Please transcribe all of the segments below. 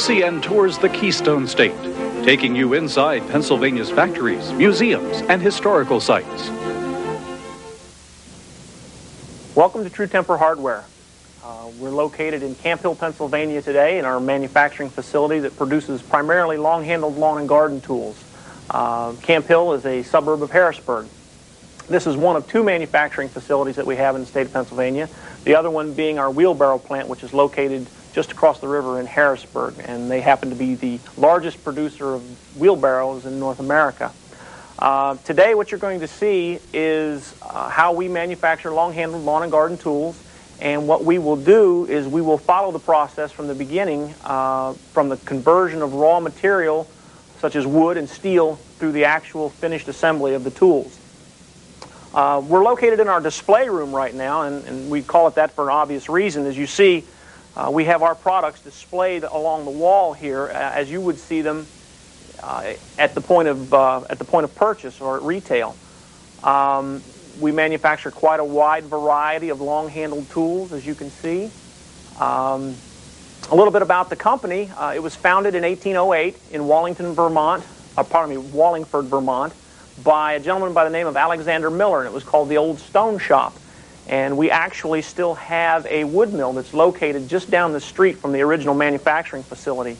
PCN tours the Keystone State, taking you inside Pennsylvania's factories, museums, and historical sites. Welcome to True Temper Hardware. We're located in Camp Hill, Pennsylvania today in our manufacturing facility that produces primarily long-handled lawn and garden tools. Camp Hill is a suburb of Harrisburg. This is one of two manufacturing facilities that we have in the state of Pennsylvania, the other one being our wheelbarrow plant, which is located just across the river in Harrisburg, and they happen to be the largest producer of wheelbarrows in North America. Today what you're going to see is how we manufacture long-handled lawn and garden tools, and what we will do is we will follow the process from the beginning, from the conversion of raw material such as wood and steel through the actual finished assembly of the tools. We're located in our display room right now, and we call it that for an obvious reason. As you see, we have our products displayed along the wall here as you would see them at the point of purchase or at retail. We manufacture quite a wide variety of long-handled tools, as you can see. A little bit about the company. It was founded in 1808 in Wallingford, Vermont, by a gentleman by the name of Alexander Miller, and it was called the Old Stone Shop. And we actually still have a wood mill that's located just down the street from the original manufacturing facility.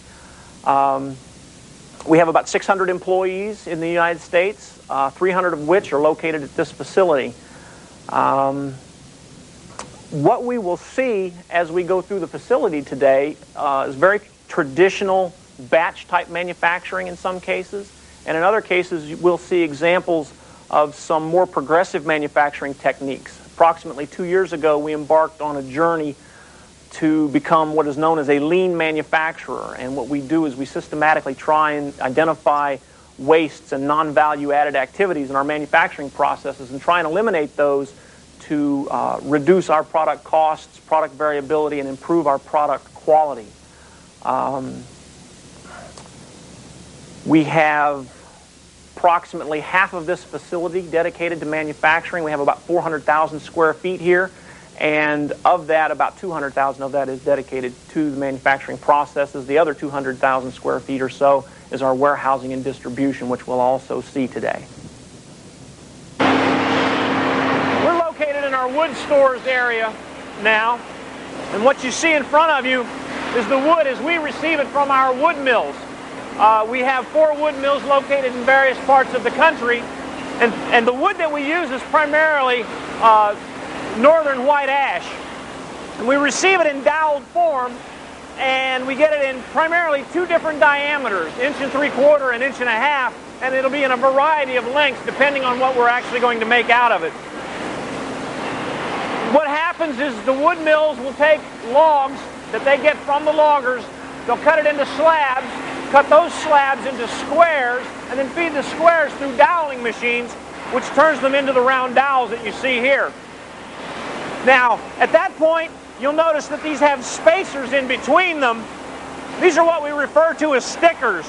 We have about 600 employees in the United States, 300 of which are located at this facility. What we will see as we go through the facility today is very traditional batch-type manufacturing in some cases, and in other cases we'll see examples of some more progressive manufacturing techniques. Approximately 2 years ago, we embarked on a journey to become what is known as a lean manufacturer. And what we do is we systematically try and identify wastes and non-value added activities in our manufacturing processes and try and eliminate those to reduce our product costs, product variability, and improve our product quality. We have approximately half of this facility dedicated to manufacturing. We have about 400,000 square feet here. And of that, about 200,000 of that is dedicated to the manufacturing processes. The other 200,000 square feet or so is our warehousing and distribution, which we'll also see today. We're located in our wood stores area now, and what you see in front of you is the wood as we receive it from our wood mills. We have 4 wood mills located in various parts of the country, and the wood that we use is primarily northern white ash, and we receive it in doweled form, and we get it in primarily 2 different diameters, 1 3/4 and 1 1/2, and it'll be in a variety of lengths depending on what we're actually going to make out of it. What happens is the wood mills will take logs that they get from the loggers, they'll cut it into slabs, cut those slabs into squares, and then feed the squares through doweling machines, which turns them into the round dowels that you see here. Now, at that point, you'll notice that these have spacers in between them. These are what we refer to as stickers.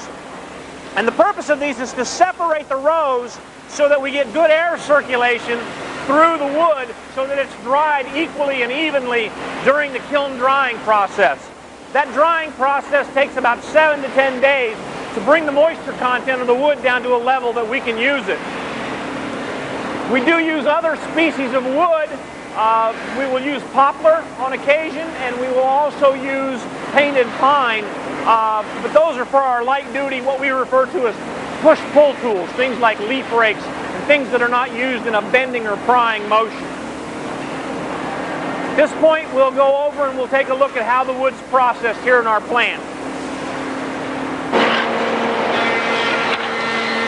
And the purpose of these is to separate the rows so that we get good air circulation through the wood so that it's dried equally and evenly during the kiln drying process. That drying process takes about 7 to 10 days to bring the moisture content of the wood down to a level that we can use it. We do use other species of wood. We will use poplar on occasion, and we will also use painted pine, but those are for our light duty, what we refer to as push-pull tools, things like leaf rakes and things that are not used in a bending or prying motion. At this point, we'll go over and we'll take a look at how the wood's processed here in our plant.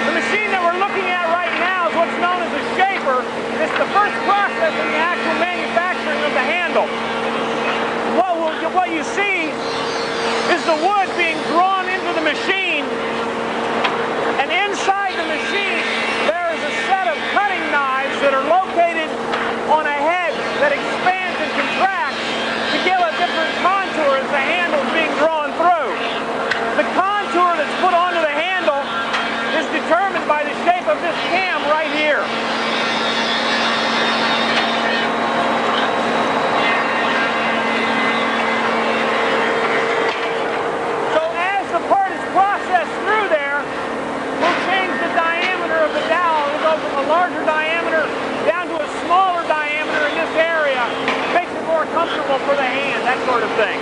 The machine that we're looking at right now is what's known as a shaper. It's the first process in the actual manufacturing of the handle. What you see is the wood being drawn into the machine, and inside the machine there is a set of cutting knives that are located on a head that expands and contracts to give a different contour as the handle is being drawn through. The contour that's put onto the handle is determined by the shape of this cam right here. So as larger diameter down to a smaller diameter in this area. Makes it more comfortable for the hand, that sort of thing.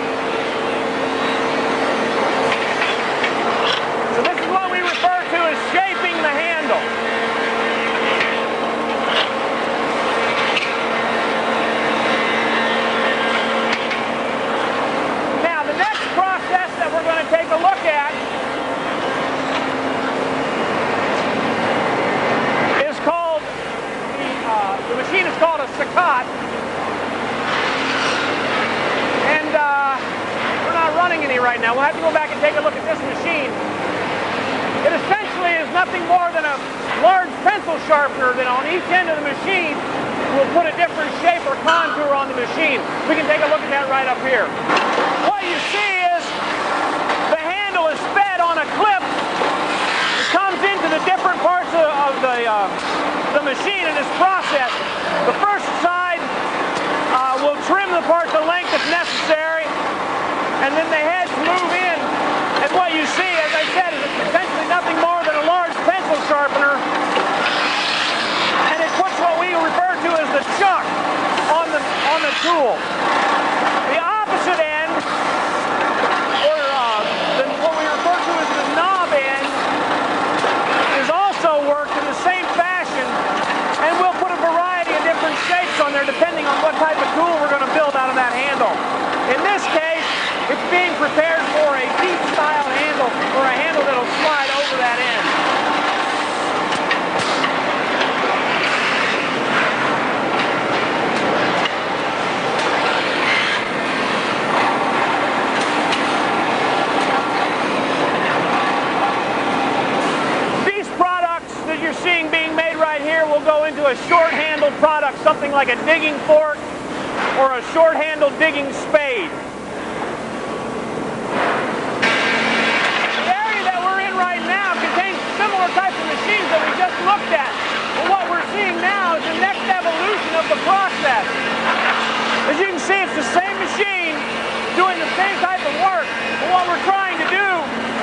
So this is what we refer to as shaping the handle. Now the next process that we're going to take a look at is called, the machine is called a saccade. And we're not running any right now. We'll have to go back and take a look at this machine. It essentially is nothing more than a large pencil sharpener that on each end of the machine will put a different shape or contour on the machine. We can take a look at that right up here. What you see is the handle is fed on a clip. It comes into the different parts of the machine in this process. The first side will trim the part to length if necessary, and then the heads move in. And what you see, as I said, is essentially nothing more than a large pencil sharpener, and it puts what we refer to as the chuck on the tool. The opposite end, or what we refer to as the knob end, is also worked in the same fashion, and we'll put a variety of different shapes on there depending on what type of tool we're going to build out of that handle. In this case, it's being prepared for a deep style handle, or a handle that'll slide over that end. These products that you're seeing being made right here will go into a short-handled product, something like a digging fork or a short-handled digging spade. Similar types of machines that we just looked at. But what we're seeing now is the next evolution of the process. As you can see, it's the same machine doing the same type of work. But what we're trying to do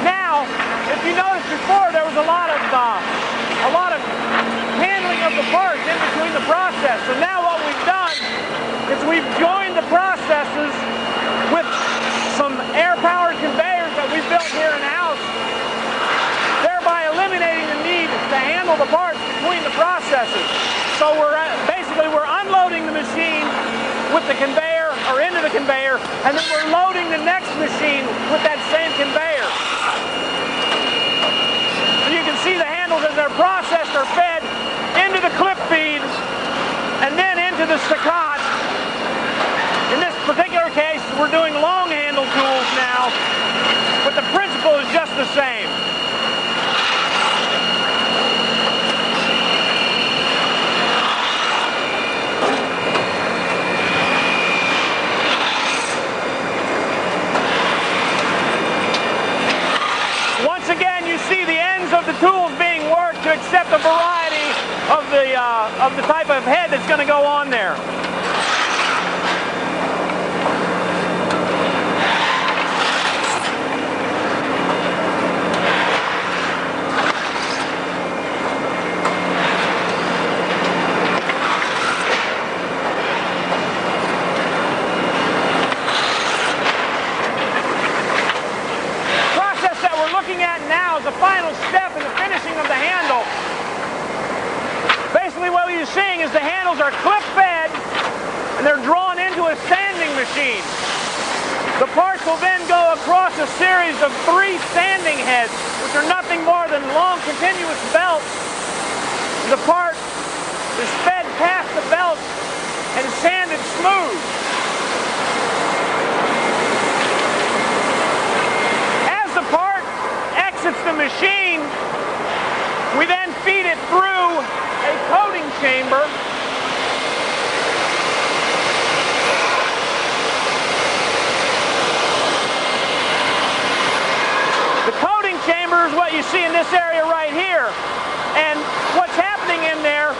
now, if you noticed before, there was a lot of handling of the parts in between the process. So now what we've done is we've joined the processes with some air-powered conveyors that we built here in-house, thereby eliminating the need to handle the parts between the processes. So we're unloading the machine with the conveyor, or into the conveyor, and then we're loading the next machine with that same conveyor. So you can see the handles as they're processed are fed into the clip feed and then into the saccade. In this particular case, we're doing long handle tools now, but the principle is just the same. Again, you see the ends of the tools being worked to accept a variety of the type of head that's going to go on there. The final step in the finishing of the handle. Basically what you're seeing is the handles are clip fed and they're drawn into a sanding machine. The parts will then go across a series of 3 sanding heads, which are nothing more than long continuous belts. The part is fed past the belts and sanded smooth. As the part exits the machine, we then feed it through a coating chamber. The coating chamber is what you see in this area right here. And what's happening in there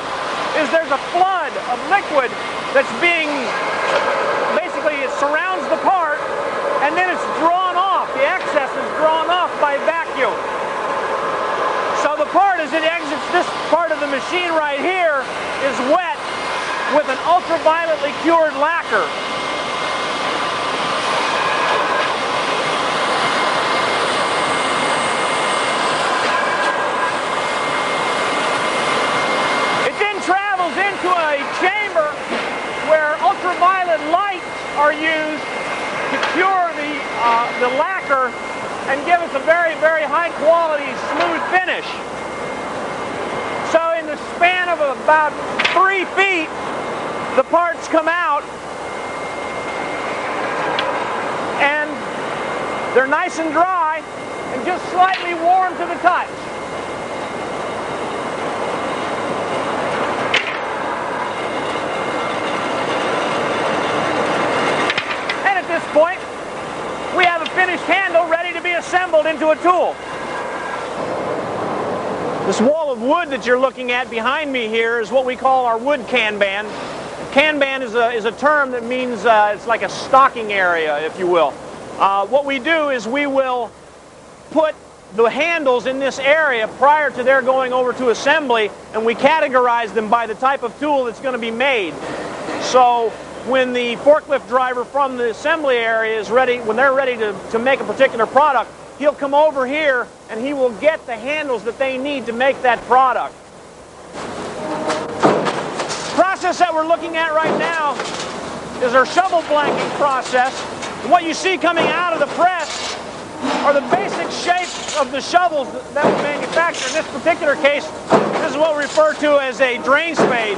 is there's a flood of liquid that's being, basically it surrounds the part and then it's drawn off. The excess is drawn off by vacuum. So the part as it exits this part of the machine right here is wet with an ultravioletly cured lacquer. It then travels into a chamber where ultraviolet lights are used to cure the lacquer and give us a very, very high quality smooth finish. So in the span of about 3 feet, the parts come out and they're nice and dry and just slightly warm to the touch. And at this point, we have a finished handle ready to be assembled into a tool. This wall of wood that you're looking at behind me here is what we call our wood Kanban. Kanban is a term that means it's like a stocking area, if you will. What we do is we will put the handles in this area prior to their going over to assembly, and we categorize them by the type of tool that's going to be made. So when the forklift driver from the assembly area is ready, when they're ready to make a particular product, he'll come over here and he will get the handles that they need to make that product. The process that we're looking at right now is our shovel blanking process. And what you see coming out of the press are the basic shapes of the shovels that we manufacture. In this particular case, this is what we refer to as a drain spade.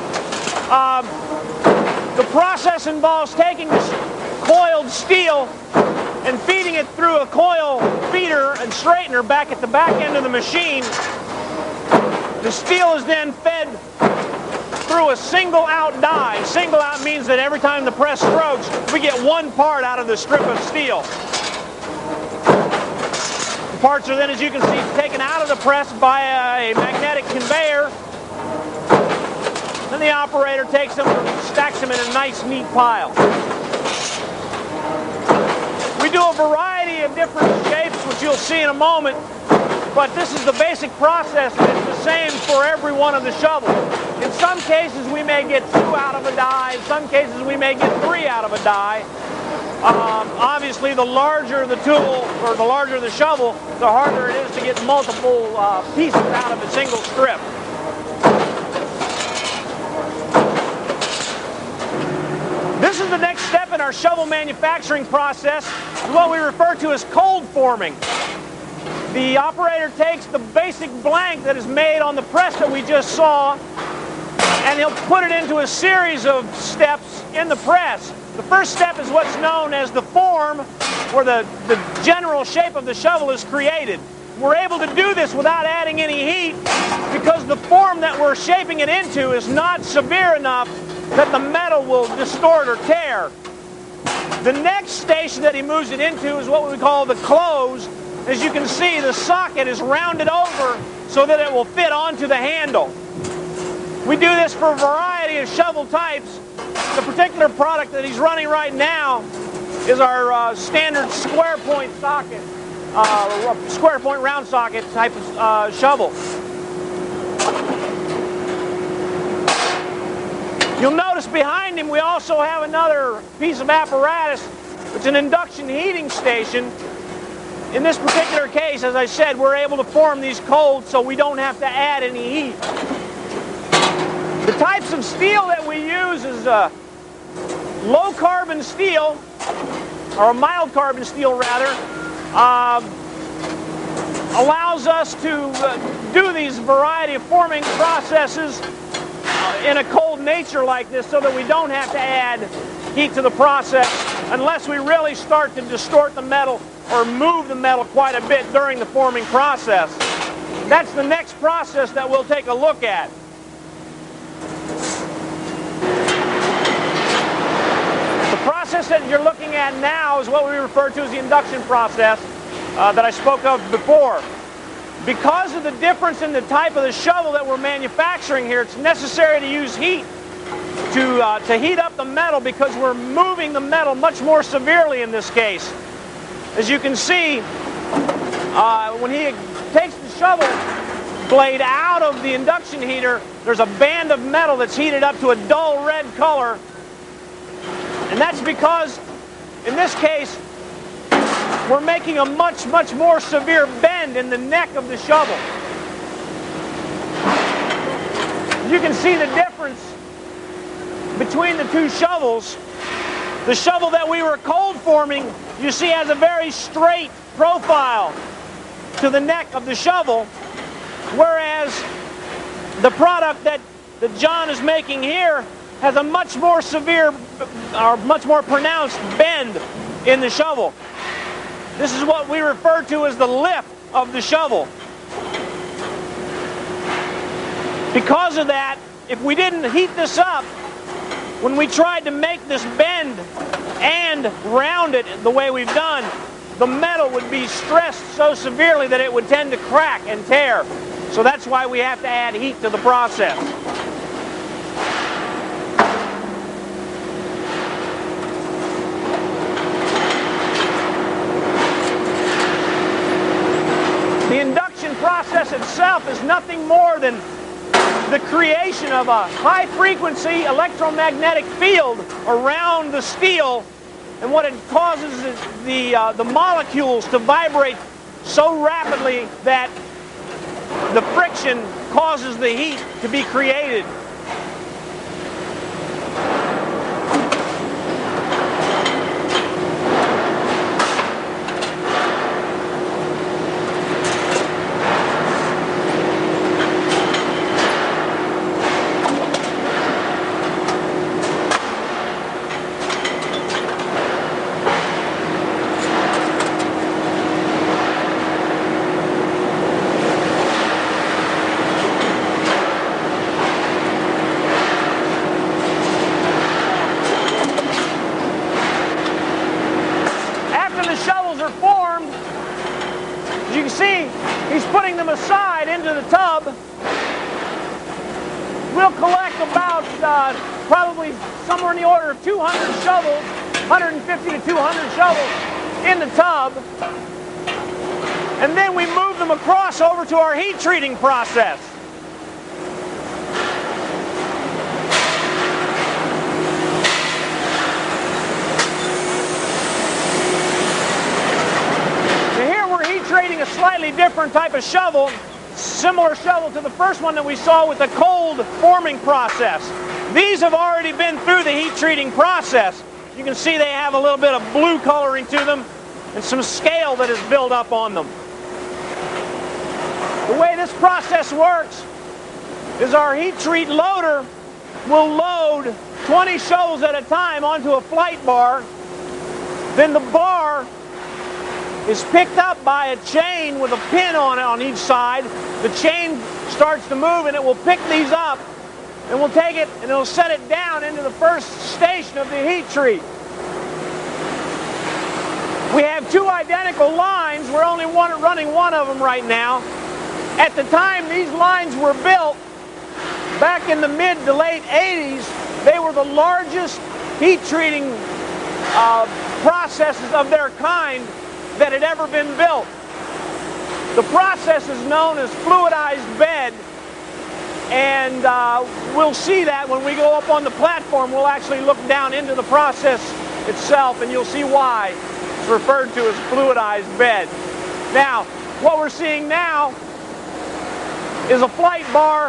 The process involves taking this coiled steel and feeding it through a coil feeder and straightener back at the back end of the machine. The steel is then fed through a single out die. Single out means that every time the press strokes, we get one part out of the strip of steel. The parts are then, as you can see, taken out of the press by a magnetic conveyor. Then the operator takes them and stacks them in a nice, neat pile. We do a variety of different shapes, which you'll see in a moment, but this is the basic process, and it's the same for every one of the shovels. In some cases, we may get 2 out of a die. In some cases, we may get 3 out of a die. Obviously, the larger the tool, or the larger the shovel, the harder it is to get multiple pieces out of a single strip. This is the next step in our shovel manufacturing process, what we refer to as cold forming. The operator takes the basic blank that is made on the press that we just saw, and he'll put it into a series of steps in the press. The first step is what's known as the form, where the general shape of the shovel is created. We're able to do this without adding any heat because the form that we're shaping it into is not severe enough that the metal will distort or tear. The next station that he moves it into is what we call the close. As you can see, the socket is rounded over so that it will fit onto the handle. We do this for a variety of shovel types. The particular product that he's running right now is our standard square point socket, square point round socket type of shovel. You'll notice behind him we also have another piece of apparatus. It's an induction heating station. In this particular case, as I said, we're able to form these cold so we don't have to add any heat. The types of steel that we use is low carbon steel, or a mild carbon steel rather, allows us to do these variety of forming processes in a cold nature like this so that we don't have to add heat to the process unless we really start to distort the metal or move the metal quite a bit during the forming process. That's the next process that we'll take a look at. The process that you're looking at now is what we refer to as the induction process that I spoke of before. Because of the difference in the type of the shovel that we're manufacturing here, it's necessary to use heat to heat up the metal because we're moving the metal much more severely in this case. As you can see, when he takes the shovel blade out of the induction heater, there's a band of metal that's heated up to a dull red color. And that's because, in this case, we're making a much, much more severe bend in the neck of the shovel. You can see the difference between the two shovels. The shovel that we were cold forming, you see, has a very straight profile to the neck of the shovel, whereas the product that John is making here has a much more severe, or much more pronounced bend in the shovel. This is what we refer to as the lift of the shovel. Because of that, if we didn't heat this up, when we tried to make this bend and round it the way we've done, the metal would be stressed so severely that it would tend to crack and tear. So that's why we have to add heat to the process. The induction process itself is nothing more than the creation of a high-frequency electromagnetic field around the steel, and what it causes is the molecules to vibrate so rapidly that the friction causes the heat to be created. He's putting them aside into the tub. We'll collect about probably somewhere in the order of 200 shovels, 150 to 200 shovels in the tub. And then we move them across over to our heat treating process. Treating a slightly different type of shovel, similar shovel to the first one that we saw with the cold forming process. These have already been through the heat treating process. You can see they have a little bit of blue coloring to them and some scale that is built up on them. The way this process works is our heat treat loader will load 20 shovels at a time onto a flight bar. Then the bar is picked up by a chain with a pin on it on each side. The chain starts to move and it will pick these up, and we'll take it and it'll set it down into the first station of the heat treat. We have two identical lines. We're only running one of them right now. At the time these lines were built, back in the mid to late 80s, they were the largest heat treating processes of their kind that had ever been built. The process is known as fluidized bed, and we'll see that when we go up on the platform. We'll actually look down into the process itself, and you'll see why it's referred to as fluidized bed. Now, what we're seeing now is a flight bar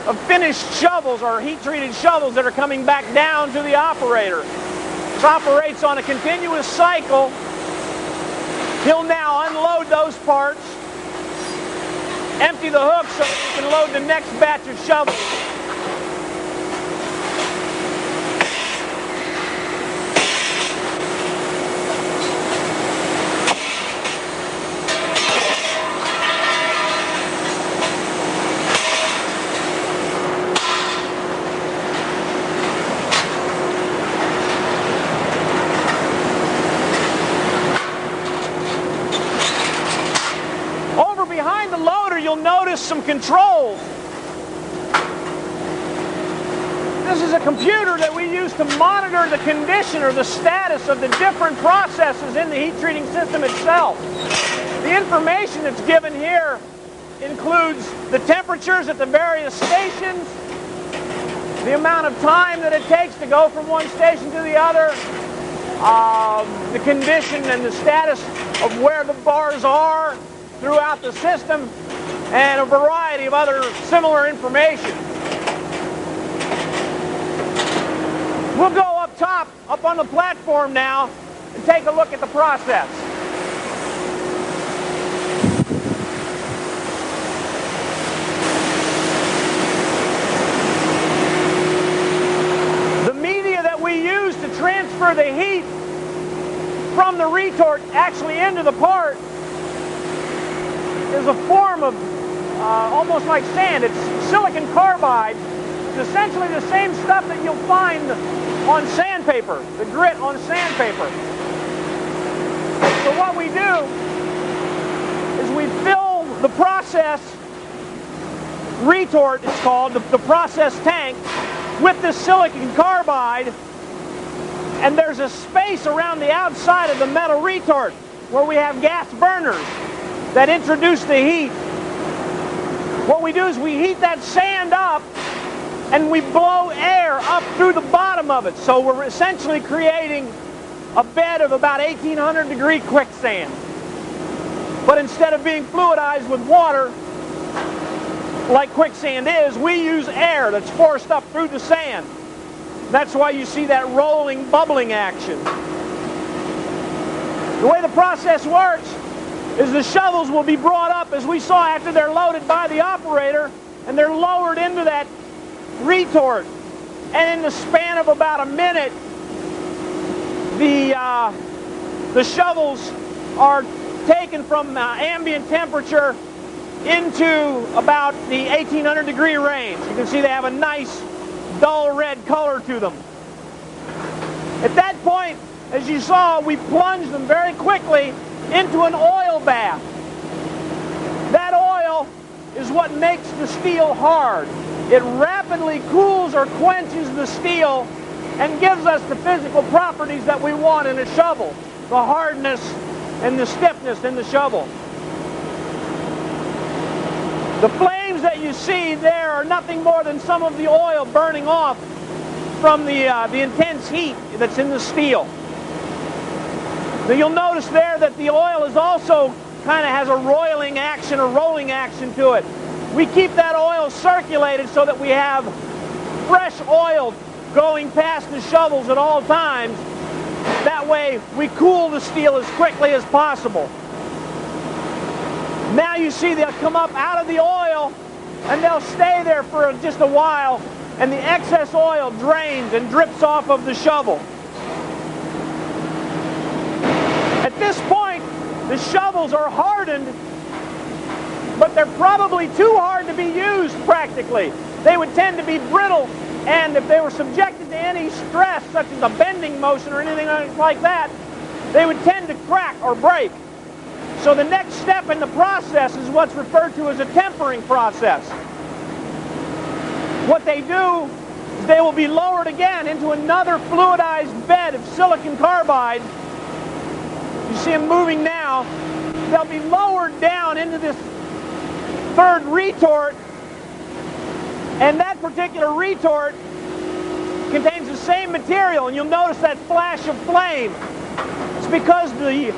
of finished shovels, or heat-treated shovels, that are coming back down to the operator. This operates on a continuous cycle. He'll now unload those parts, empty the hook so that we can load the next batch of shovels. Behind the loader, you'll notice some controls. This is a computer that we use to monitor the condition or the status of the different processes in the heat treating system itself. The information that's given here includes the temperatures at the various stations, the amount of time that it takes to go from one station to the other, the condition and the status of where the bars are throughout the system, and a variety of other similar information. We'll go up top, up on the platform now, and take a look at the process. The media that we use to transfer the heat from the retort actually into the part is a form of almost like sand. It's silicon carbide. It's essentially the same stuff that you'll find on sandpaper, the grit on sandpaper. So what we do is we fill the process retort, it's called, the process tank, with this silicon carbide, and there's a space around the outside of the metal retort where we have gas burners that introduce the heat. What we do is we heat that sand up and we blow air up through the bottom of it. So we're essentially creating a bed of about 1800 degree quicksand. But instead of being fluidized with water, like quicksand is, we use air that's forced up through the sand. That's why you see that rolling, bubbling action. The way the process works is the shovels will be brought up, as we saw, after they're loaded by the operator, and they're lowered into that retort. And in the span of about a minute, the shovels are taken from ambient temperature into about the 1800 degree range. You can see they have a nice dull red color to them. At that point, as you saw, we plunged them very quickly into an oil bath. That oil is what makes the steel hard. It rapidly cools or quenches the steel and gives us the physical properties that we want in a shovel, the hardness and the stiffness in the shovel. The flames that you see there are nothing more than some of the oil burning off from the intense heat that's in the steel. Now you'll notice there that the oil is also kind of has a roiling action or rolling action to it. We keep that oil circulated so that we have fresh oil going past the shovels at all times. That way we cool the steel as quickly as possible. Now you see they'll come up out of the oil and they'll stay there for just a while, and the excess oil drains and drips off of the shovel. At this point, the shovels are hardened, but they're probably too hard to be used practically. They would tend to be brittle, and if they were subjected to any stress, such as a bending motion or anything like that, they would tend to crack or break. So the next step in the process is what's referred to as a tempering process. What they do is they will be lowered again into another fluidized bed of silicon carbide. You see them moving now. They'll be lowered down into this third retort, and that particular retort contains the same material, and you'll notice that flash of flame. It's because the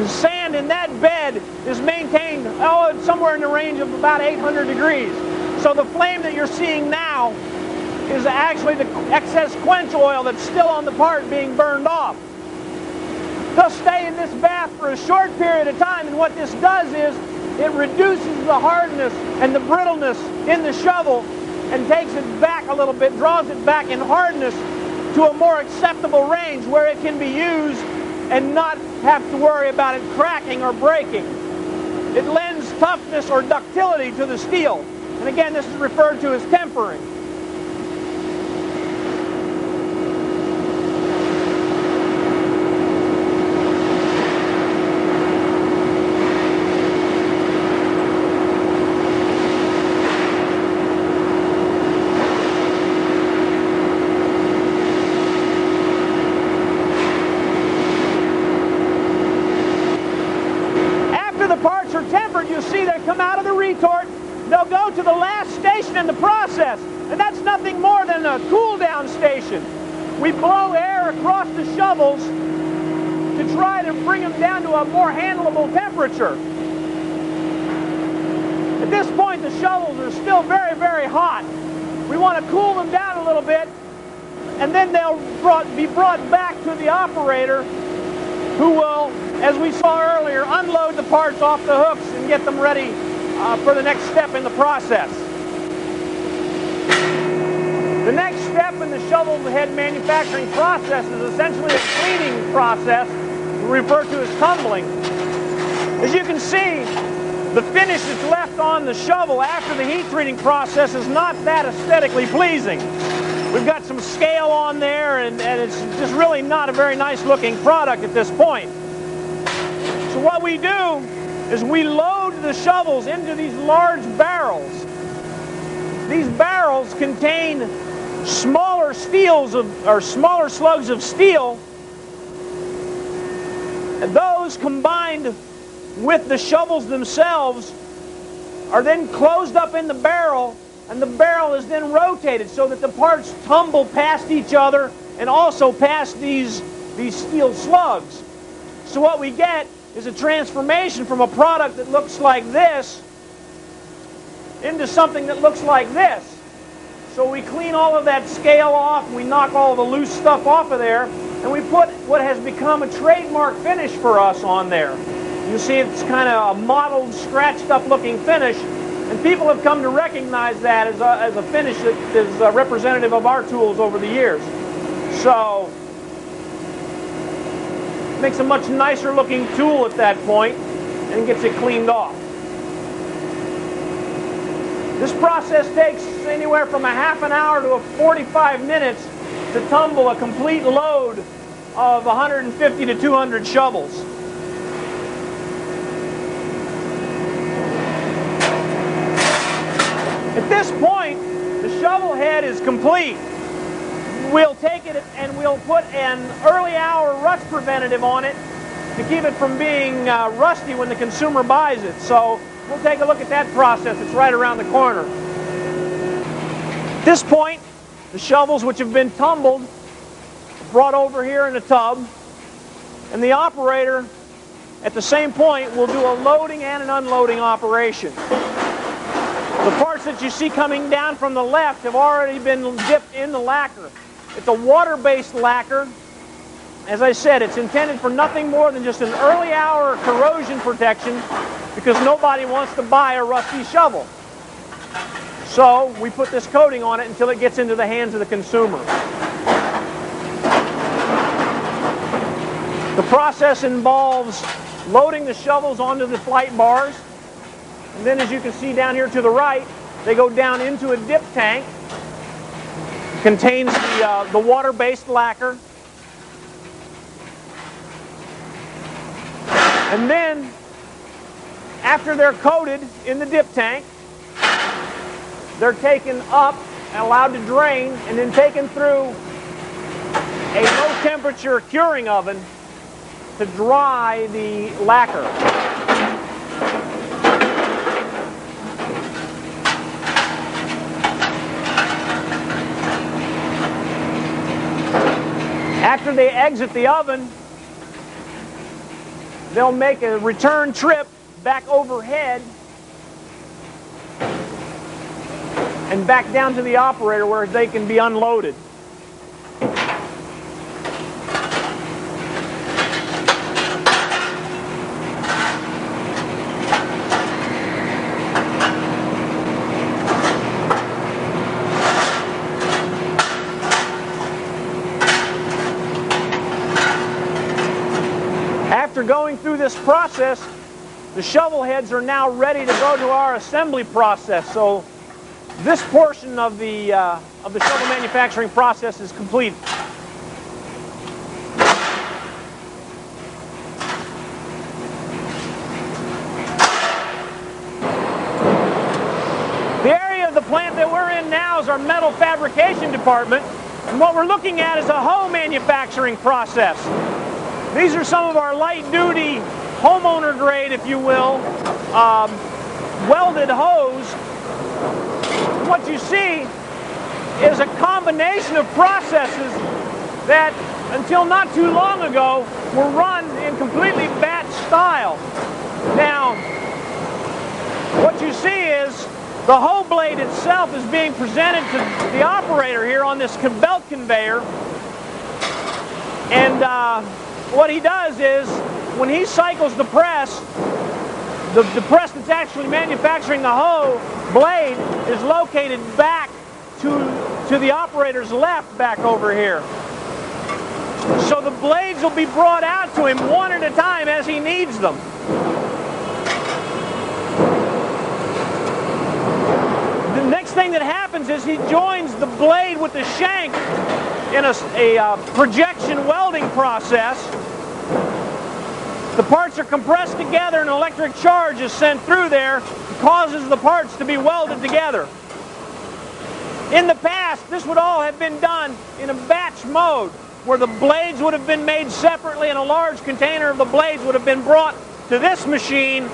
sand in that bed is maintained somewhere in the range of about 800 degrees. So the flame that you're seeing now is actually the excess quench oil that's still on the part being burned off. They'll stay in this bath for a short period of time, and what this does is it reduces the hardness and the brittleness in the shovel and takes it back a little bit, draws it back in hardness to a more acceptable range where it can be used and not have to worry about it cracking or breaking. It lends toughness or ductility to the steel. And again, this is referred to as tempering. You'll see they come out of the station in the process, and that's nothing more than a cool-down station. We blow air across the shovels to try to bring them down to a more handleable temperature. At this point, the shovels are still very, very hot. We want to cool them down a little bit, and then they'll be brought back to the operator, who will, as we saw earlier, unload the parts off the hooks and get them ready for the next step in the process. The next step in the shovel head manufacturing process is essentially a cleaning process referred to as tumbling. As you can see, the finish that's left on the shovel after the heat treating process is not that aesthetically pleasing. We've got some scale on there, and it's just really not a very nice looking product at this point. So what we do is we load the shovels into these large barrels. These barrels contain smaller smaller slugs of steel. And those combined with the shovels themselves are then closed up in the barrel, and the barrel is then rotated so that the parts tumble past each other and also past these steel slugs. So what we get is a transformation from a product that looks like this into something that looks like this. So we clean all of that scale off, we knock all the loose stuff off of there, and we put what has become a trademark finish for us on there. You see it's kind of a mottled, scratched up looking finish, and people have come to recognize that as a finish that is representative of our tools over the years. So it makes a much nicer looking tool at that point and gets it cleaned off. This process takes anywhere from a half an hour to 45 minutes to tumble a complete load of 150 to 200 shovels. At this point, the shovel head is complete. We'll take it and we'll put an early hour rust preventative on it to keep it from being rusty when the consumer buys it. So we'll take a look at that process. It's right around the corner. At this point, the shovels which have been tumbled are brought over here in a tub, and the operator at the same point will do a loading and an unloading operation. The parts that you see coming down from the left have already been dipped in the lacquer. It's a water-based lacquer. As I said, it's intended for nothing more than just an early hour corrosion protection, because nobody wants to buy a rusty shovel. So we put this coating on it until it gets into the hands of the consumer. The process involves loading the shovels onto the flight bars, and then as you can see down here to the right, they go down into a dip tank. It contains the water-based lacquer. And then, after they're coated in the dip tank, they're taken up and allowed to drain, and then taken through a low-temperature curing oven to dry the lacquer. After they exit the oven, they'll make a return trip back overhead and back down to the operator where they can be unloaded. After going through this process, the shovel heads are now ready to go to our assembly process. So this portion of the shovel manufacturing process is complete. The area of the plant that we're in now is our metal fabrication department, and what we're looking at is a hoe manufacturing process. These are some of our light-duty, homeowner grade, if you will, welded hoes what you see is a combination of processes that, until not too long ago, were run in completely batch style. Now, what you see is the hoe blade itself is being presented to the operator here on this belt conveyor. And what he does is, when he cycles the press, the press that's actually manufacturing the hoe blade is located back to the operator's left back over here. So the blades will be brought out to him one at a time as he needs them. The next thing that happens is he joins the blade with the shank in a projection welding process. The parts are compressed together and an electric charge is sent through there, causes the parts to be welded together. In the past, this would all have been done in a batch mode, where the blades would have been made separately and a large container of the blades would have been brought to this machine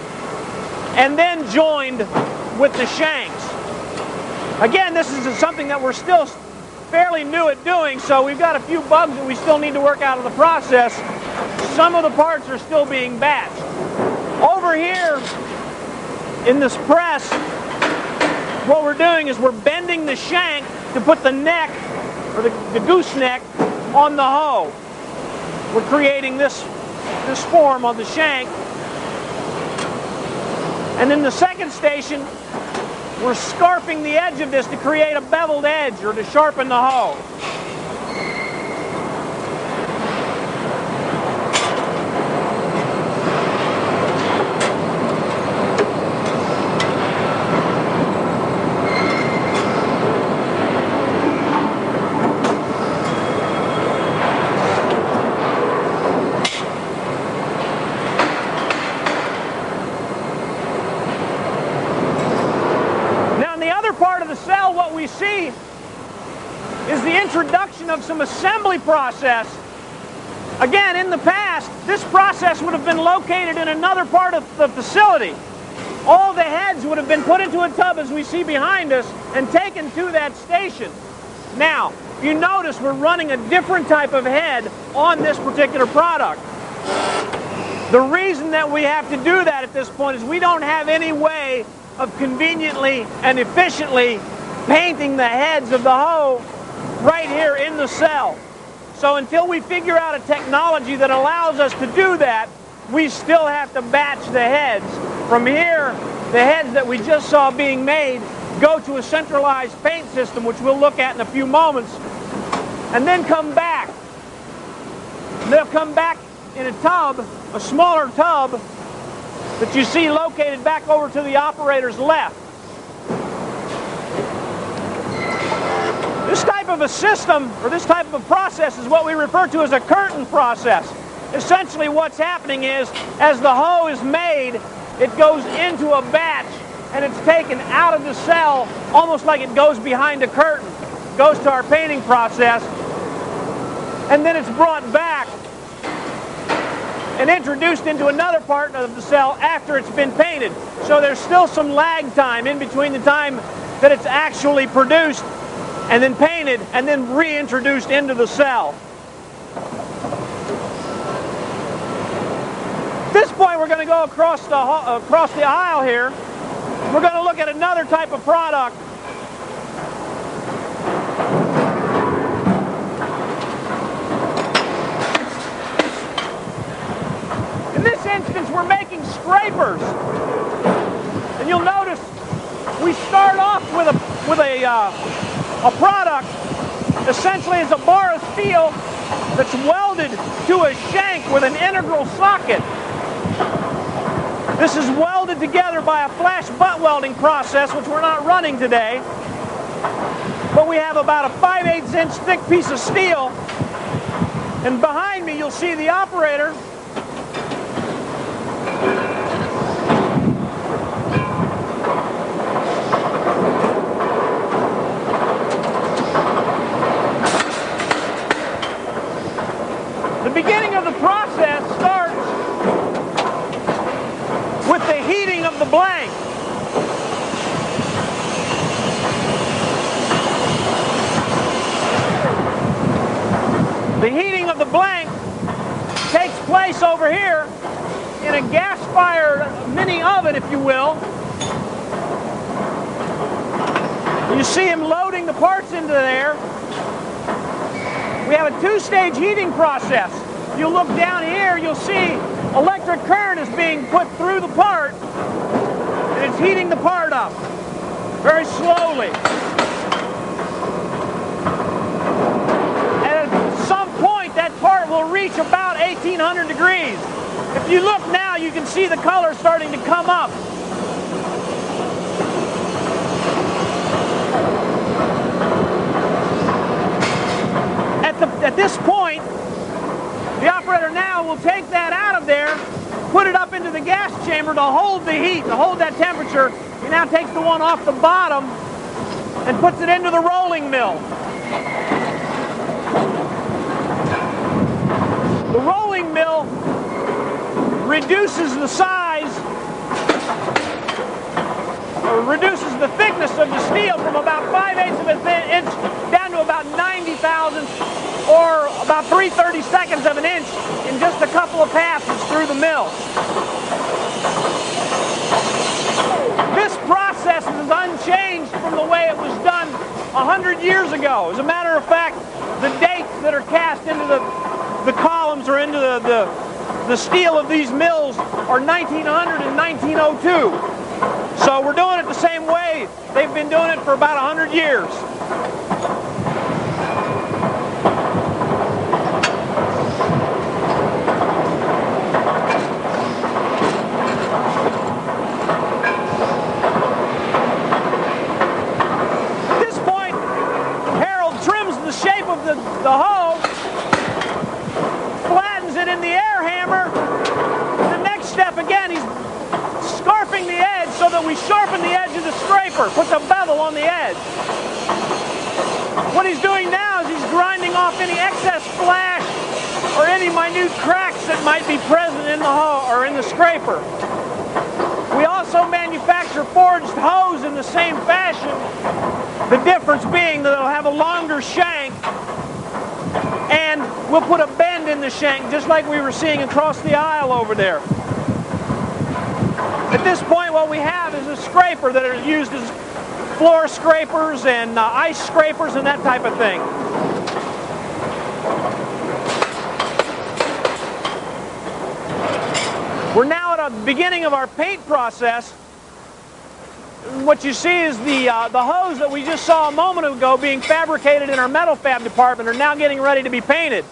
and then joined with the shanks. Again, this is something that we're still fairly new at doing, so we've got a few bugs that we still need to work out of the process. Some of the parts are still being batched. Over here in this press, what we're doing is we're bending the shank to put the neck, or the gooseneck, on the hoe. We're creating this form on the shank. And in the second station, we're scarping the edge of this to create a beveled edge, or to sharpen the hoe. We see is the introduction of some assembly process. Again, in the past, this process would have been located in another part of the facility. All the heads would have been put into a tub, as we see behind us, and taken to that station. Now, you notice we're running a different type of head on this particular product. The reason that we have to do that at this point is we don't have any way of conveniently and efficiently painting the heads of the hoe right here in the cell. So until we figure out a technology that allows us to do that, we still have to batch the heads. From here, the heads that we just saw being made go to a centralized paint system, which we'll look at in a few moments, and then come back. They'll come back in a tub, a smaller tub, that you see located back over to the operator's left. This type of a system, or this type of a process, is what we refer to as a curtain process. Essentially what's happening is, as the hoe is made, it goes into a batch and it's taken out of the cell almost like it goes behind a curtain. It goes to our painting process, and then it's brought back and introduced into another part of the cell after it's been painted. So there's still some lag time in between the time that it's actually produced and then painted, and then reintroduced into the cell. At this point, we're going to go across the aisle here. We're going to look at another type of product. In this instance, we're making scrapers. And you'll notice we start off with a product essentially is a bar of steel that's welded to a shank with an integral socket. This is welded together by a flash butt welding process, which we're not running today. But we have about a 5/8 inch thick piece of steel. And behind me, you'll see the operator The beginning of the process starts with the heating of the blank. The heating of the blank takes place over here in a gas-fired mini oven, if you will. You see him loading the parts into there. We have a two-stage heating process. If you look down here, you'll see electric current is being put through the part, and it's heating the part up very slowly. And at some point, that part will reach about 1800 degrees. If you look now, you can see the color starting to come up. At this point, the operator now will take that out of there, put it up into the gas chamber to hold the heat, to hold that temperature. He now takes the one off the bottom and puts it into the rolling mill. The rolling mill reduces the size, or reduces the thickness of the steel from about 5/8 of an inch down to about 90 thousandths, or about 3/32 of an inch in just a couple of passes through the mill. This process is unchanged from the way it was done 100 years ago. As a matter of fact, the dates that are cast into the columns or into the steel of these mills are 1900 and 1902. So we're doing it the same way they've been doing it for about 100 years. The hoe, flattens it in the air hammer. The next step, again, he's scarfing the edge so that we sharpen the edge of the scraper, puts a bevel on the edge. What he's doing now is he's grinding off any excess flash or any minute cracks that might be present in the hoe or in the scraper. We also manufacture forged hoes in the same fashion, the difference being that it'll have a longer shank, and we'll put a bend in the shank, just like we were seeing across the aisle over there. At this point, what we have is a scraper that are used as floor scrapers and ice scrapers and that type of thing. We're now at the beginning of our paint process. What you see is the hose that we just saw a moment ago being fabricated in our metal fab department are now getting ready to be painted.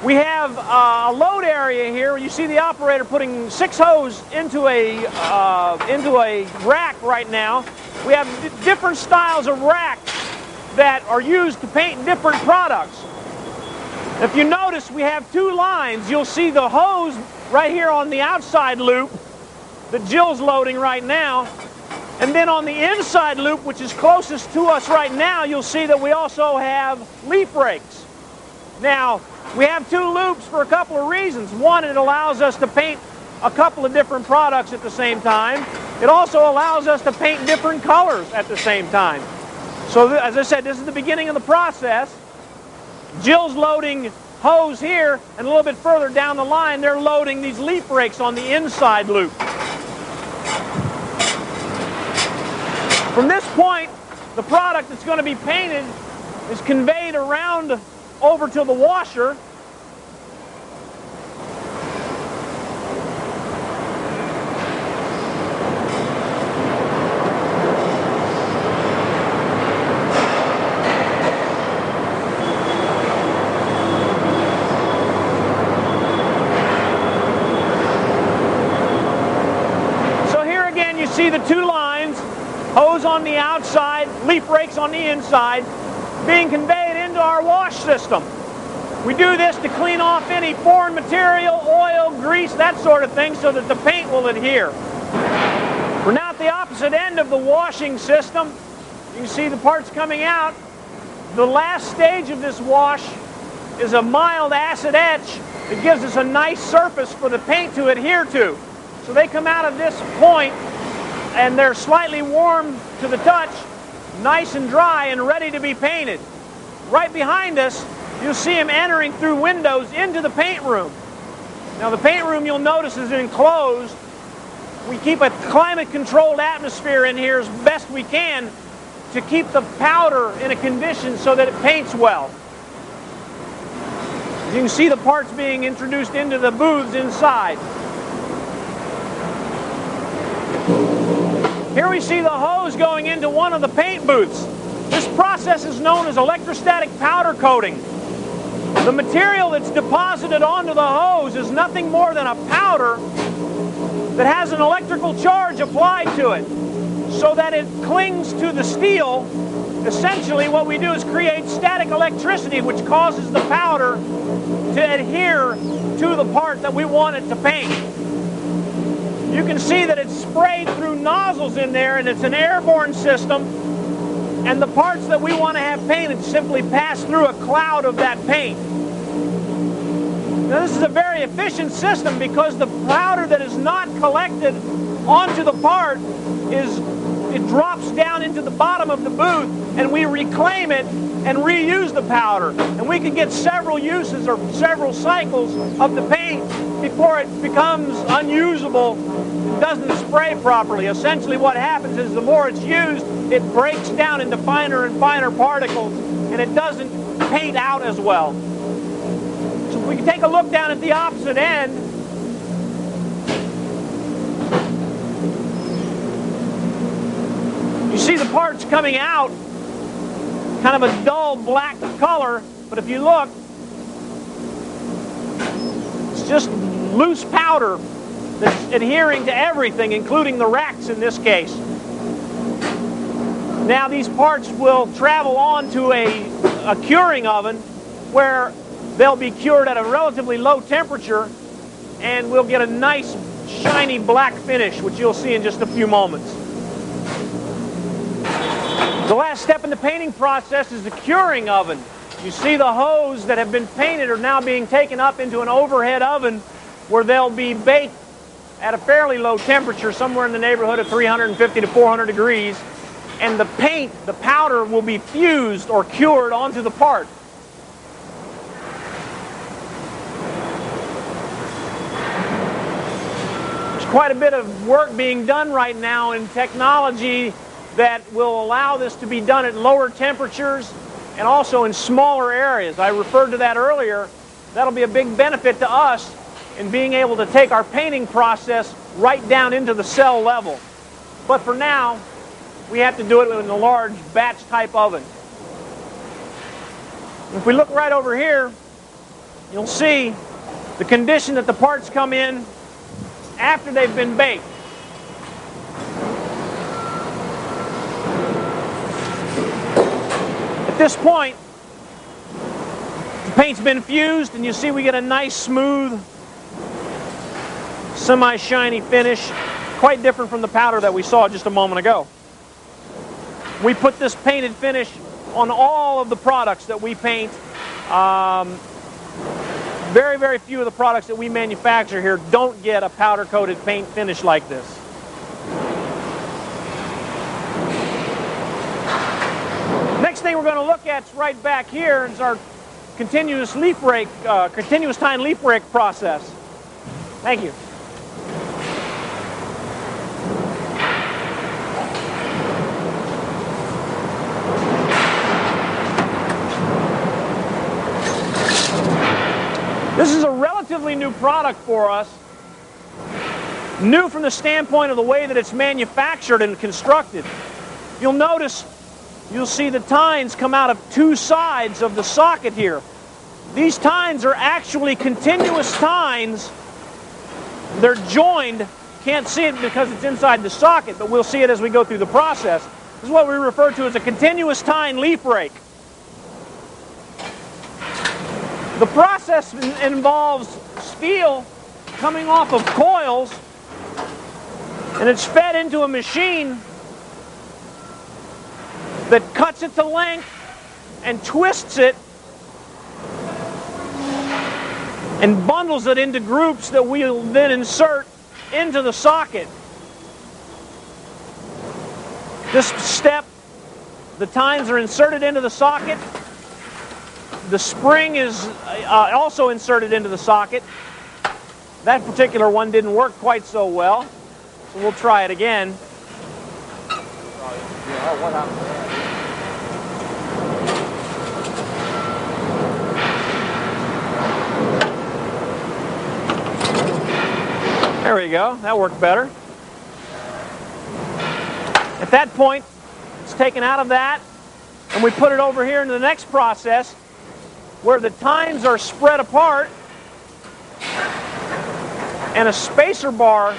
We have a load area here. You see the operator putting 6 hoses into a rack right now. We have different styles of racks that are used to paint different products. If you notice, we have 2 lines. You'll see the hose right here on the outside loop that Jill's loading right now. And then on the inside loop, which is closest to us right now, you'll see that we also have leaf rakes. Now, we have 2 loops for a couple of reasons. One, it allows us to paint a couple of different products at the same time. It also allows us to paint different colors at the same time. So, as I said, this is the beginning of the process. Jill's loading hose here, and a little bit further down the line, they're loading these leaf rakes on the inside loop. From this point, the product that's going to be painted is conveyed around over to the washer. So here again you see the 2 lines, hose on the outside, leaf rakes on the inside, being conveyed into our wash system. We do this to clean off any foreign material, oil, grease, that sort of thing, so that the paint will adhere. We're now at the opposite end of the washing system. You can see the parts coming out. The last stage of this wash is a mild acid etch. It gives us a nice surface for the paint to adhere to. So they come out of this point and they're slightly warm to the touch, nice and dry and ready to be painted. Right behind us you'll see them entering through windows into the paint room. Now the paint room, you'll notice, is enclosed. We keep a climate-controlled atmosphere in here as best we can to keep the powder in a condition so that it paints well. As you can see the parts being introduced into the booths inside. Here we see the hose going into one of the paint booths. This process is known as electrostatic powder coating. The material that's deposited onto the hose is nothing more than a powder that has an electrical charge applied to it so that it clings to the steel. Essentially what we do is create static electricity, which causes the powder to adhere to the part that we want it to paint. You can see that it's sprayed through nozzles in there, and it's an airborne system, and the parts that we want to have painted simply pass through a cloud of that paint. Now this is a very efficient system because the powder that is not collected onto the part it drops down into the bottom of the booth, and we reclaim it and reuse the powder. And we can get several uses or several cycles of the paint before it becomes unusable and doesn't spray properly. Essentially what happens is the more it's used, it breaks down into finer and finer particles, and it doesn't paint out as well. So if we can take a look down at the opposite end, you see the parts coming out, kind of a dull black color, but if you look, it's just loose powder that's adhering to everything, including the racks in this case. Now these parts will travel on to a curing oven where they'll be cured at a relatively low temperature, and we'll get a nice shiny black finish, which you'll see in just a few moments. The last step in the painting process is the curing oven. You see the hose that have been painted are now being taken up into an overhead oven where they'll be baked at a fairly low temperature, somewhere in the neighborhood of 350 to 400 degrees, and the paint, the powder, will be fused or cured onto the part. There's quite a bit of work being done right now in technology that will allow this to be done at lower temperatures and also in smaller areas. I referred to that earlier. That'll be a big benefit to us in being able to take our painting process right down into the cell level. But for now, we have to do it in a large batch type oven. If we look right over here, you'll see the condition that the parts come in after they've been baked. At this point, the paint's been fused, and you see we get a nice, smooth, semi-shiny finish, quite different from the powder that we saw just a moment ago. We put this painted finish on all of the products that we paint. Very, very few of the products that we manufacture here don't get a powder-coated paint finish like this. Next thing we're going to look at is right back here is our continuous leaf rake, continuous time leaf rake process. Thank you. This is a relatively new product for us. New from the standpoint of the way that it's manufactured and constructed. You'll notice, you'll see the tines come out of two sides of the socket here. These tines are actually continuous tines. They're joined. Can't see it because it's inside the socket, but we'll see it as we go through the process. This is what we refer to as a continuous tine leaf rake. The process involves steel coming off of coils, and it's fed into a machine that cuts it to length and twists it and bundles it into groups that we'll then insert into the socket. This step, the tines are inserted into the socket. The spring is also inserted into the socket. That particular one didn't work quite so well, so we'll try it again. What happened to that? There we go. That worked better. At that point, it's taken out of that, and we put it over here into the next process where the tines are spread apart and a spacer bar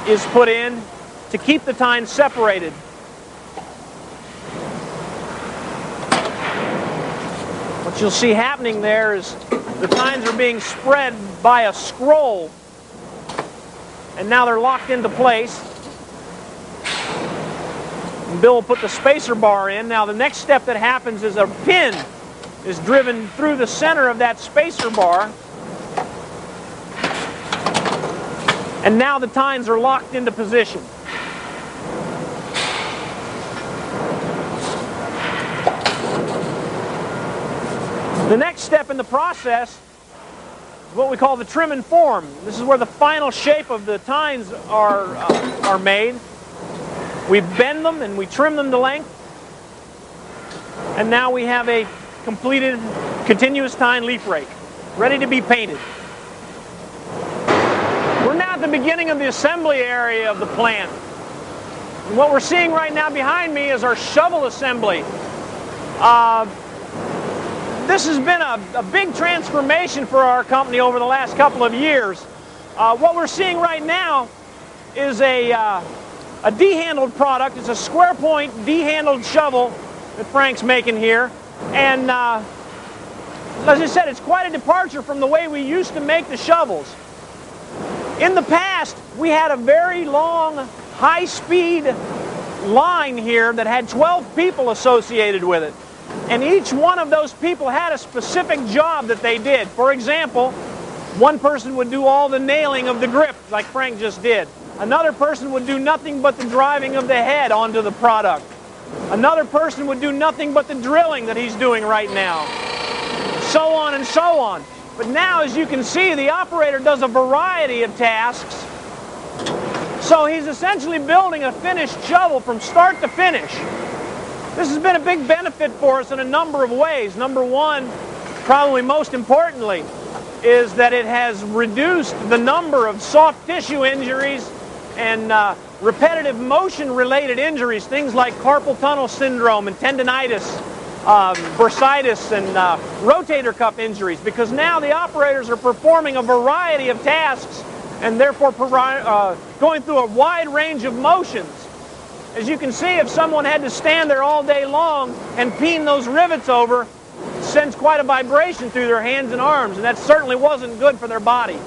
is put in to keep the tines separated. What you'll see happening there is the tines are being spread by a scroll, and now they're locked into place. And Bill will put the spacer bar in. Now the next step that happens is a pin is driven through the center of that spacer bar, and now the tines are locked into position. The next step in the process is what we call the trim and form. This is where the final shape of the tines are made. We bend them and we trim them to length, and now we have a completed continuous tine leaf rake, ready to be painted. We're now at the beginning of the assembly area of the plant. And what we're seeing right now behind me is our shovel assembly. This has been a big transformation for our company over the last couple of years. What we're seeing right now is a D-handled product. It's a square point D-handled shovel that Frank's making here. And as I said, it's quite a departure from the way we used to make the shovels. In the past, we had a very long, high-speed line here that had 12 people associated with it. And each one of those people had a specific job that they did. For example, one person would do all the nailing of the grip, like Frank just did. Another person would do nothing but the driving of the head onto the product. Another person would do nothing but the drilling that he's doing right now. So on and so on. But now, as you can see, the operator does a variety of tasks. So he's essentially building a finished shovel from start to finish. This has been a big benefit for us in a number of ways. Number one, probably most importantly, is that it has reduced the number of soft tissue injuries and repetitive motion-related injuries, things like carpal tunnel syndrome and tendinitis, bursitis, and rotator cuff injuries, because now the operators are performing a variety of tasks and therefore going through a wide range of motions. As you can see, if someone had to stand there all day long and peen those rivets over, it sends quite a vibration through their hands and arms, and that certainly wasn't good for their body.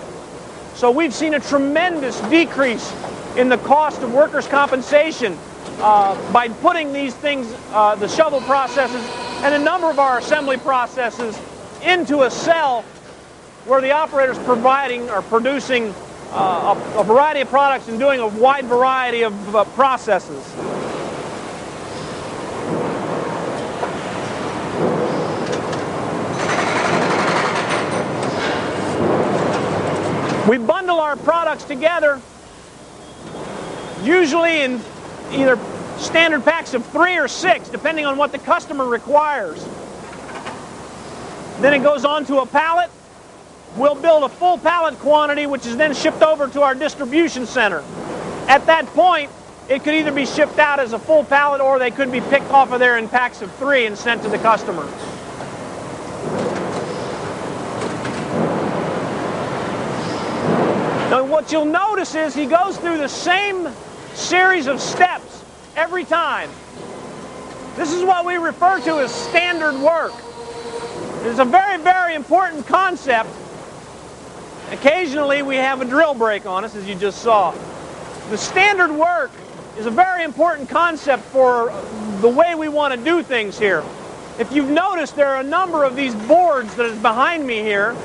So we've seen a tremendous decrease in the cost of workers' compensation by putting these things, the shovel processes and a number of our assembly processes, into a cell where the operators are producing a variety of products and doing a wide variety of processes. We bundle our products together, usually in either standard packs of 3 or 6, depending on what the customer requires. Then it goes onto a pallet. We'll build a full pallet quantity, which is then shipped over to our distribution center. At that point, it could either be shipped out as a full pallet, or they could be picked off of there in packs of 3 and sent to the customer. Now, what you'll notice is he goes through the same series of steps every time. This is what we refer to as standard work. It's a very, very important concept. Occasionally we have a drill break on us, as you just saw. The standard work is a very important concept for the way we want to do things here. If you've noticed, there are a number of these boards that is behind me here.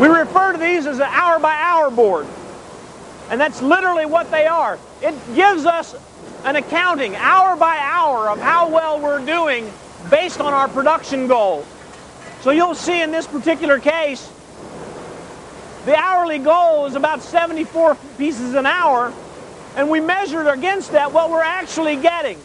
We refer to these as an hour-by-hour board. And that's literally what they are. It gives us an accounting, hour by hour, of how well we're doing based on our production goal. So you'll see in this particular case, the hourly goal is about 74 pieces an hour, and we measured against that what we're actually getting.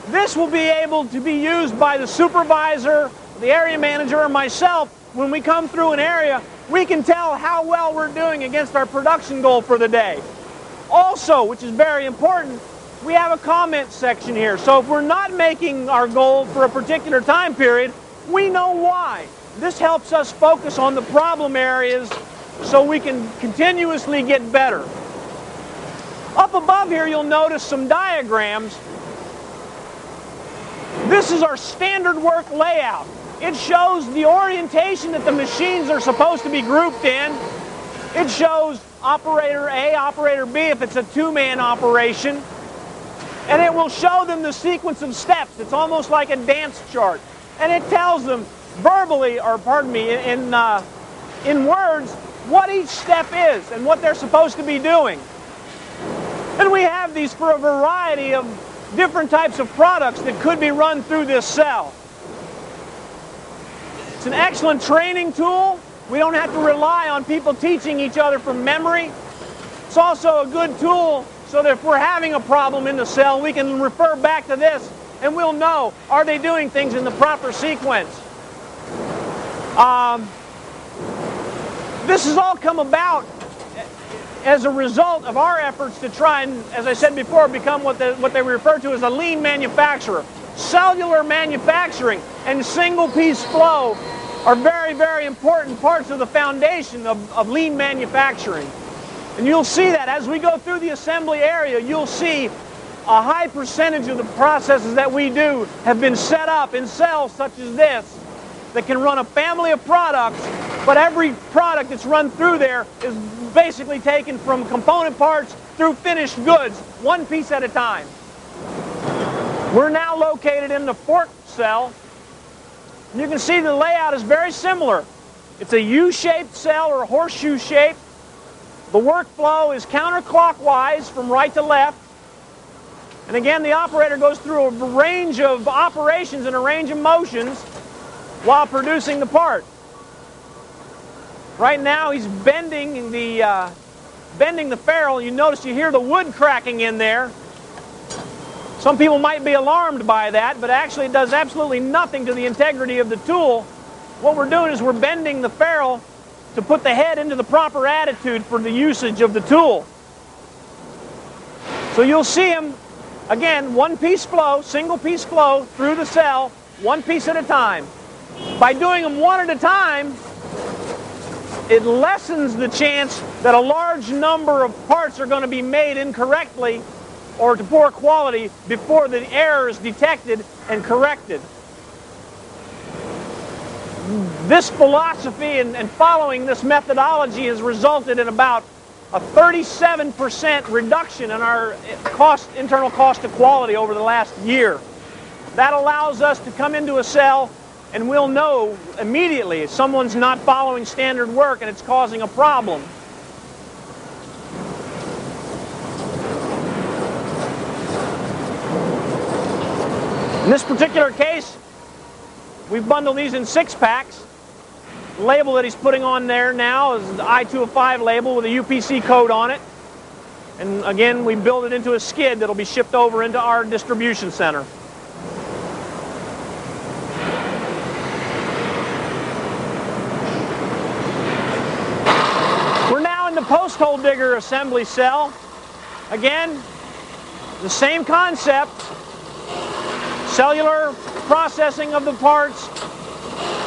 This will be able to be used by the supervisor, the area manager, or myself. When we come through an area, we can tell how well we're doing against our production goal for the day. Also, which is very important, we have a comment section here. So if we're not making our goal for a particular time period, we know why. This helps us focus on the problem areas so we can continuously get better. Up above here, you'll notice some diagrams. This is our standard work layout. It shows the orientation that the machines are supposed to be grouped in. It shows operator A, operator B if it's a two-man operation. And it will show them the sequence of steps. It's almost like a dance chart. And it tells them verbally, or pardon me, in words, what each step is and what they're supposed to be doing. And we have these for a variety of different types of products that could be run through this cell. It's an excellent training tool. We don't have to rely on people teaching each other from memory. It's also a good tool so that if we're having a problem in the cell, we can refer back to this and we'll know, are they doing things in the proper sequence? This has all come about as a result of our efforts to try and, as I said before, become what they refer to as a lean manufacturer. Cellular manufacturing and single-piece flow are very, very important parts of the foundation of lean manufacturing. And you'll see that as we go through the assembly area, you'll see a high percentage of the processes that we do have been set up in cells such as this that can run a family of products, but every product that's run through there is basically taken from component parts through finished goods, one piece at a time. We're now located in the fork cell. You can see the layout is very similar. It's a U-shaped cell or a horseshoe shape. The workflow is counterclockwise from right to left. And again, the operator goes through a range of operations and a range of motions while producing the part. Right now he's bending the ferrule. You notice you hear the wood cracking in there. Some people might be alarmed by that, but actually it does absolutely nothing to the integrity of the tool. What we're doing is we're bending the ferrule to put the head into the proper attitude for the usage of the tool. So you'll see him, again, one piece flow, single piece flow through the cell, one piece at a time. By doing them one at a time, it lessens the chance that a large number of parts are going to be made incorrectly or to poor quality before the error is detected and corrected. This philosophy and following this methodology has resulted in about a 37% reduction in our internal cost of quality over the last year. That allows us to come into a cell and we'll know immediately if someone's not following standard work and it's causing a problem. In this particular case, we've bundled these in 6-packs. The label that he's putting on there now is the I-205 label with a UPC code on it. And again, we build it into a skid that'll be shipped over into our distribution center. We're now in the post hole digger assembly cell. Again, the same concept. Cellular processing of the parts,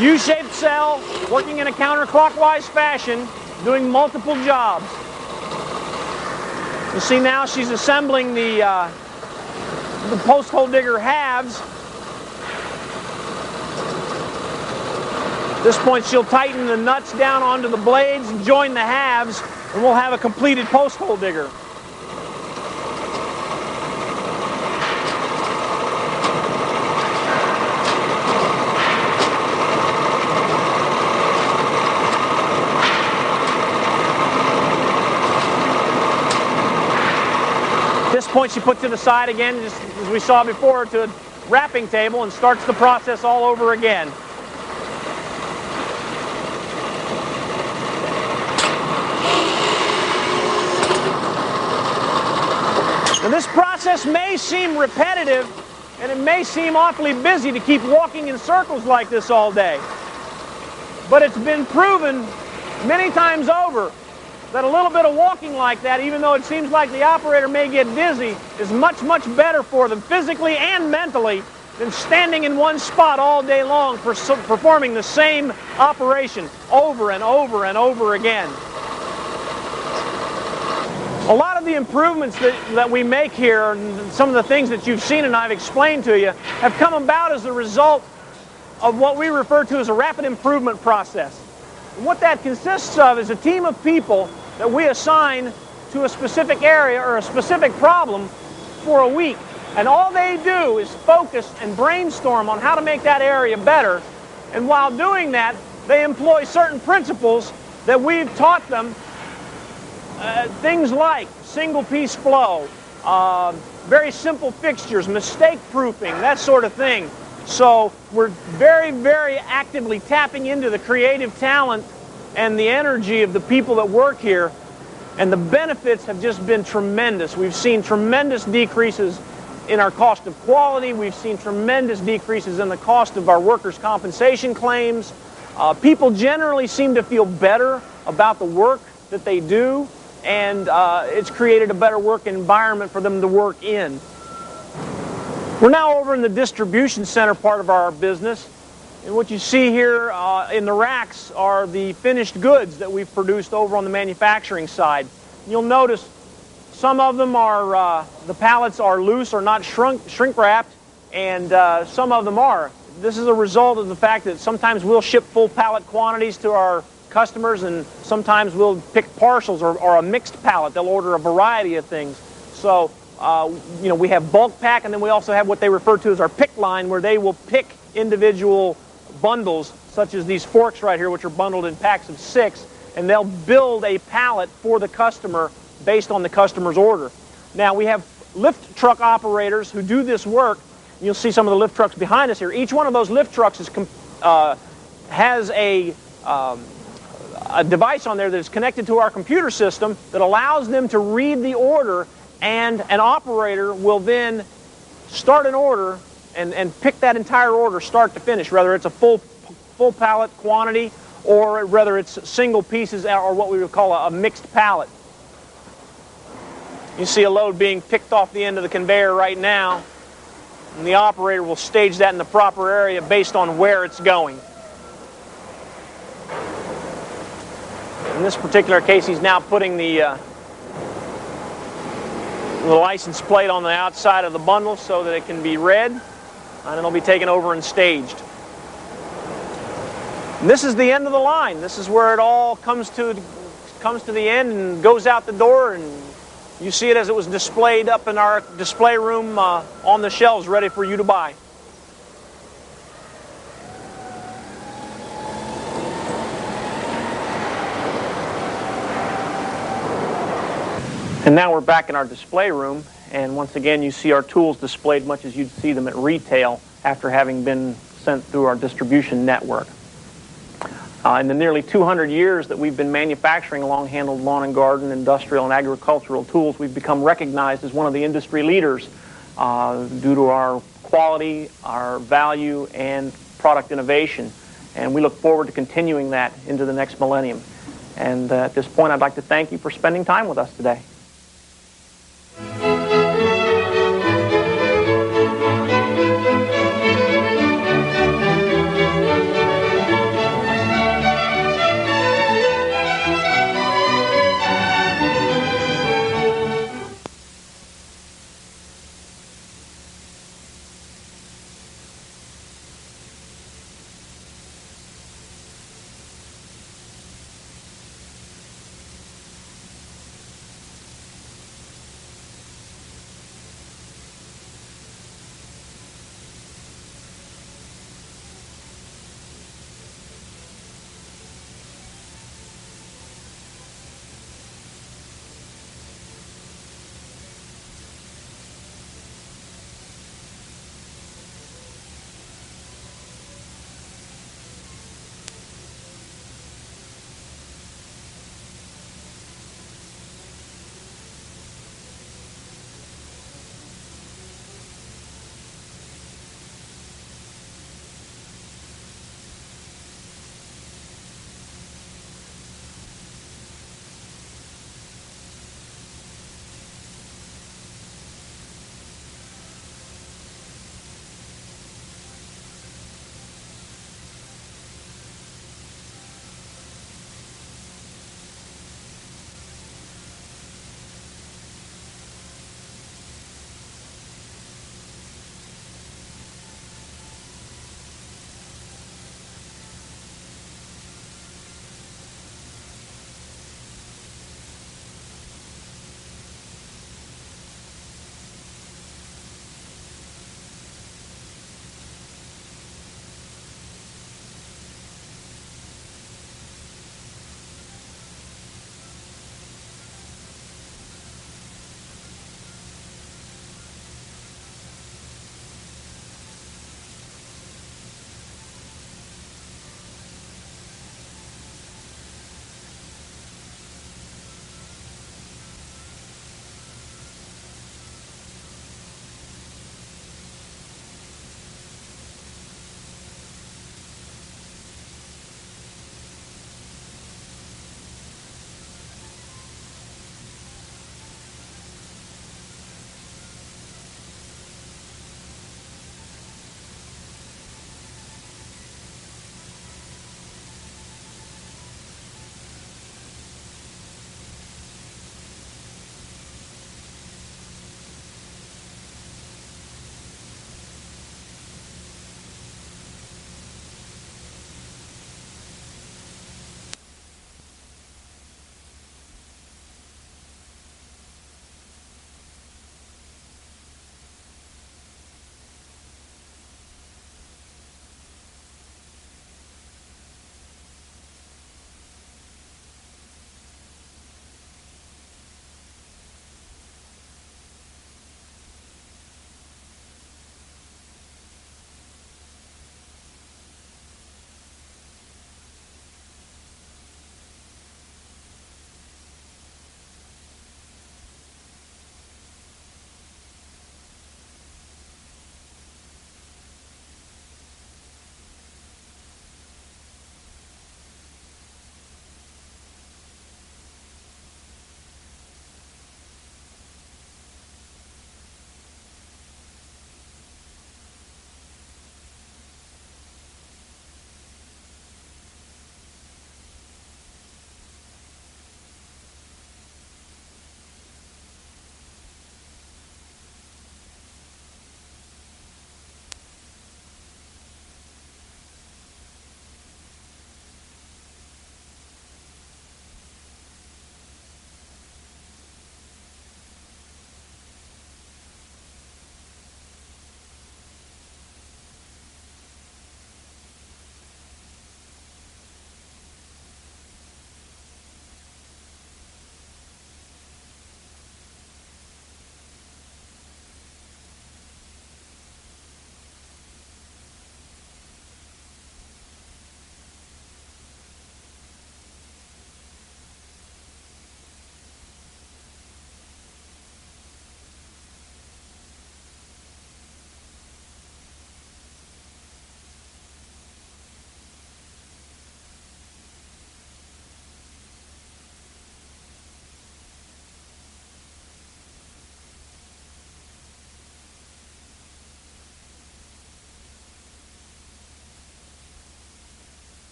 U-shaped cell, working in a counterclockwise fashion, doing multiple jobs. You see now she's assembling the post hole digger halves. At this point she'll tighten the nuts down onto the blades and join the halves, and we'll have a completed post hole digger. At this point she put to the side again, just as we saw before, to wrapping table and starts the process all over again. Now, this process may seem repetitive, and it may seem awfully busy to keep walking in circles like this all day. But it's been proven many times over that a little bit of walking like that, even though it seems like the operator may get dizzy, is much, much better for them physically and mentally than standing in one spot all day long performing the same operation over and over and over again. A lot of the improvements that we make here, and some of the things that you've seen and I've explained to you, have come about as a result of what we refer to as a rapid improvement process. And what that consists of is a team of people that we assign to a specific area or a specific problem for a week. And all they do is focus and brainstorm on how to make that area better. And while doing that, they employ certain principles that we've taught them. Things like single-piece flow, very simple fixtures, mistake proofing, that sort of thing. So we're very, very actively tapping into the creative talent and the energy of the people that work here, and the benefits have just been tremendous. We've seen tremendous decreases in our cost of quality. We've seen tremendous decreases in the cost of our workers' compensation claims. People generally seem to feel better about the work that they do, and it's created a better work environment for them to work in. We're now over in the distribution center part of our business, and what you see here in the racks are the finished goods that we've produced over on the manufacturing side. You'll notice some of them are, the pallets are loose or not shrink wrapped, and some of them are. This is a result of the fact that sometimes we'll ship full pallet quantities to our customers, and sometimes we'll pick partials or a mixed pallet. They'll order a variety of things. So, you know, we have bulk pack, and then we also have what they refer to as our pick line, where they will pick individual bundles, such as these forks right here, which are bundled in packs of 6, and they'll build a pallet for the customer based on the customer's order. Now, we have lift truck operators who do this work. You'll see some of the lift trucks behind us here. Each one of those lift trucks is, has a device on there that is connected to our computer system that allows them to read the order, and an operator will then start an order and pick that entire order start to finish, whether it's a full pallet quantity or whether it's single pieces or what we would call a mixed pallet. You see a load being picked off the end of the conveyor right now, and the operator will stage that in the proper area based on where it's going. In this particular case, he's now putting the license plate on the outside of the bundle so that it can be read, and it'll be taken over and staged. And this is the end of the line. This is where it all comes to the end and goes out the door, and you see it as it was displayed up in our display room on the shelves ready for you to buy. And now we're back in our display room, and once again you see our tools displayed much as you'd see them at retail after having been sent through our distribution network. In the nearly 200 years that we've been manufacturing long-handled lawn and garden, industrial and agricultural tools, we've become recognized as one of the industry leaders due to our quality, our value, and product innovation. And we look forward to continuing that into the next millennium. And at this point, I'd like to thank you for spending time with us today.